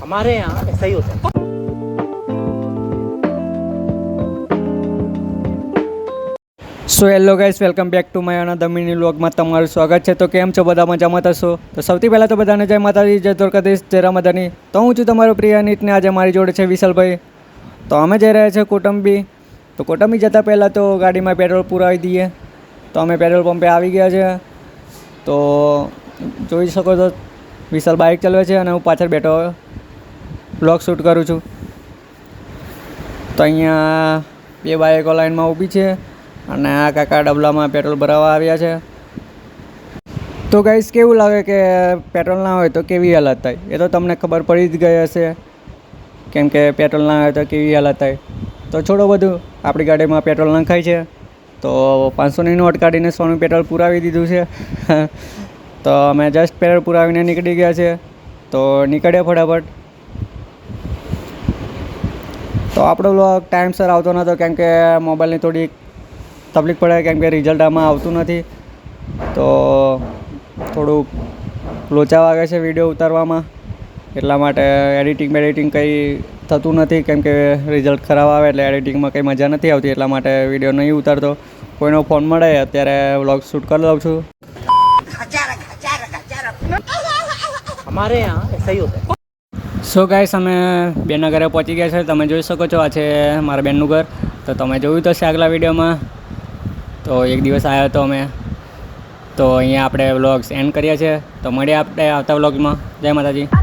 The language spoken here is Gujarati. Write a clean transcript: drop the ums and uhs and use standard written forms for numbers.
हमारे यहाँ ऐसा ही होता है। So hello guys, welcome back to my another mini વ્લોગમાં તમારું સ્વાગત છે. તો કેમ છો બધા, મજામાં થશો? તો સૌથી પહેલાં તો બધાને જય માતાજી, જય દ્વારકાધીશ, જય રામાધાની. તો હું છું તમારો પ્રિય અનિત ને આજે મારી જોડે છે વિશાલભાઈ. તો અમે જઈ રહ્યા છીએ કોટંબી. તો કોટંબી જતાં પહેલાં તો ગાડીમાં પેટ્રોલ પુરાવી દઈએ. તો અમે પેટ્રોલ પંપે આવી ગયા છે. તો જોઈ શકો છો વિશાલ બાઇક ચલાવે છે અને હું પાછળ બેઠો વ્લોગ શૂટ કરું છું. તો અહીંયા બે બાઇકો લાઈનમાં ઊભી છે અને આ કાકા ડબલામાં પેટ્રોલ ભરાવવા આવ્યા છે. તો ગાઈસ, કેવું લાગે કે પેટ્રોલ ના હોય તો કેવી હાલત થાય એ તો તમને ખબર પડી જ ગઈ હશે, કેમ કે પેટ્રોલ ના હોય તો કેવી હાલત થાય. તો છોડો બધું, આપણી ગાડીમાં પેટ્રોલ નખાય છે. તો 500ની નોટ કાઢીને 100નું પેટ્રોલ પુરાવી દીધું છે. તો અમે જસ્ટ પેટ્રોલ પુરાવીને નીકળી ગયા છે. તો નીકળ્યા ફટાફટ. તો આપણો વ્લોગ ટાઈમસર આવતો નહોતો કેમ કે મોબાઈલની થોડી તકલીફ પડે, કેમ કે રિઝલ્ટ આમાં આવતું નથી. તો થોડુંક લોચા વાગે છે વિડીયો ઉતારવામાં, એટલા માટે એડિટિંગ કંઈ થતું નથી, કેમ કે રિઝલ્ટ ખરાબ આવે એટલે એડિટિંગમાં કંઈ મજા નથી આવતી. એટલા માટે વિડીયો નહીં ઉતારતો. કોઈનો ફોન મળે અત્યારે વ્લોગ શૂટ કરી લઉં છું. हमारे यहाँ ऐसा ही होता है. સો ગાઈસ, અમે બેનના ઘરે પહોંચી ગયા છે. તમે જોઈ શકો છો, આ છે મારા બેનનું ઘર. તો તમે જોયું તો છે આગલા વિડીયોમાં. તો એક દિવસ આવ્યો હતો અમે. તો અહીંયા આપણે વ્લોગ્સ એન્ડ કરીએ છીએ. તો મળીએ આપણે આવતા વ્લોગમાં. જય માતાજી.